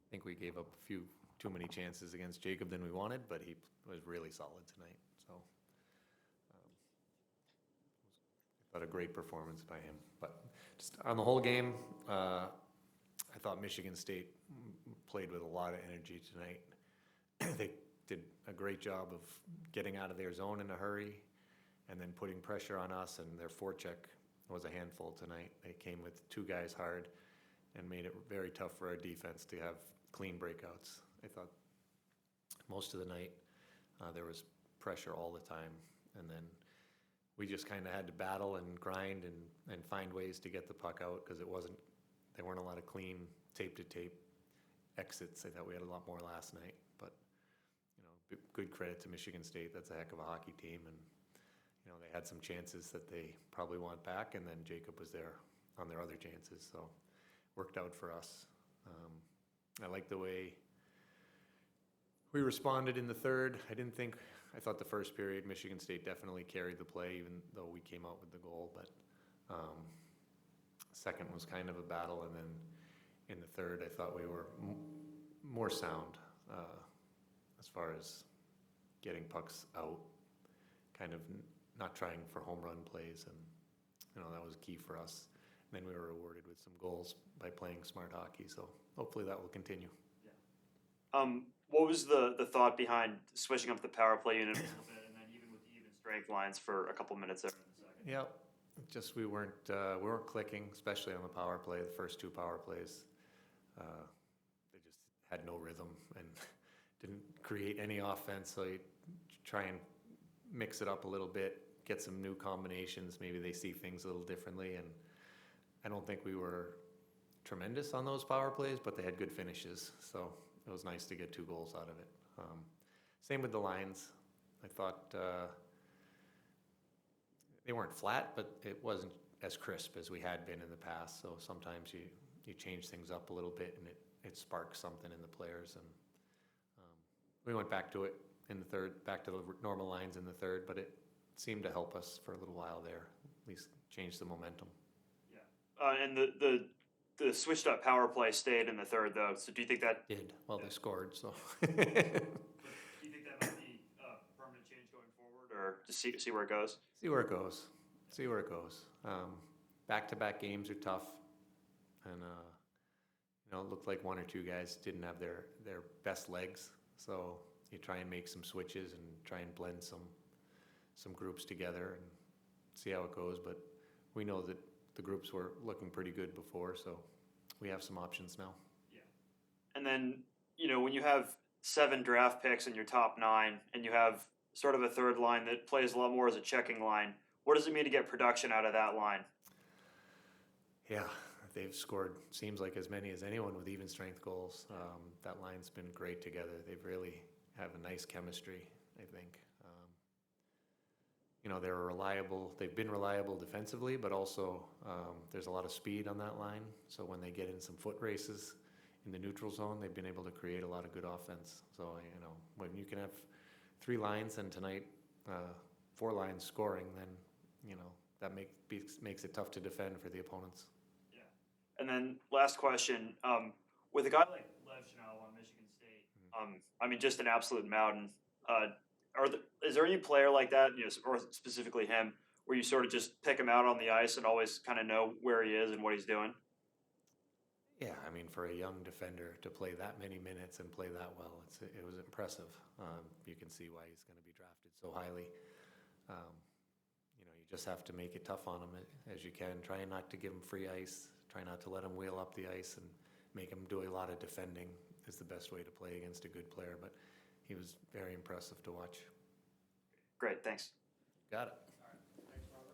think we gave up a few too many chances against Jacob than we wanted, but he was really solid tonight. So I thought a great performance by him. But just on the whole game, I thought Michigan State played with a lot of energy tonight. They did a great job of getting out of their zone in a hurry and then putting pressure on us, and their forecheck was a handful tonight. They came with two guys hard and made it very tough for our defense to have clean breakouts. I thought most of the night there was pressure all the time, and then we just kind of had to battle and grind and find ways to get the puck out because there weren't a lot of clean tape-to-tape exits. I thought we had a lot more last night, but good credit to Michigan State. That's a heck of a hockey team, and they had some chances that they probably want back, and then Jacob was there on their other chances, so worked out for us. I like the way we responded in the third. I thought the first period Michigan State definitely carried the play, even though we came out with the goal, but second was kind of a battle, and then in the third I thought we were more sound as far as getting pucks out, kind of not trying for home run plays, and that was key for us. And then we were rewarded with some goals by playing smart hockey, so hopefully that will continue. Yeah. What was the thought behind switching up the power play unit a little bit, and then even with the even strength lines for a couple minutes there in the second? Yeah, just we weren't clicking, especially on the power play. The first two power plays, they just had no rhythm and didn't create any offense. So you try and mix it up a little bit, get some new combinations. Maybe they see things a little differently, and I don't think we were tremendous on those power plays, but they had good finishes. So it was nice to get 2 goals out of it. Same with the lines. I thought they weren't flat, but it wasn't as crisp as we had been in the past. So sometimes you change things up a little bit, and it sparks something in the players. And we went back to it in the third, back to the normal lines in the third, but it seemed to help us for a little while there, at least change the momentum. Yeah, and the switched up power play stayed in the third, though. So do you think that did? Well, they scored, so. Do you think that might be a permanent change going forward, or just see where it goes? See where it goes. See where it goes. Back-to-back games are tough, and it looked like 1 or 2 guys didn't have their best legs. So you try and make some switches and try and blend some groups together and see how it goes. But we know that the groups were looking pretty good before, so we have some options now. Yeah. And then, when you have 7 draft picks in your top 9 and you have sort of a third line that plays a lot more as a checking line, what does it mean to get production out of that line? Yeah, they've scored, seems like, as many as anyone with even strength goals. That line's been great together. They really have a nice chemistry, I think. They're reliable. They've been reliable defensively, but also there's a lot of speed on that line. So when they get in some foot races in the neutral zone, they've been able to create a lot of good offense. So, when you can have 3 lines and tonight 4 lines scoring, then, that makes it tough to defend for the opponents. Yeah. And then last question, with a guy like Lev Chanel on Michigan State, just an absolute mountain, is there any player like that, or specifically him, where you sort of just pick him out on the ice and always kind of know where he is and what he's doing? Yeah, for a young defender to play that many minutes and play that well, it was impressive. You can see why he's going to be drafted so highly. You just have to make it tough on him as you can. Try not to give him free ice. Try not to let him wheel up the ice and make him do a lot of defending is the best way to play against a good player. But he was very impressive to watch. Great, thanks. Got it.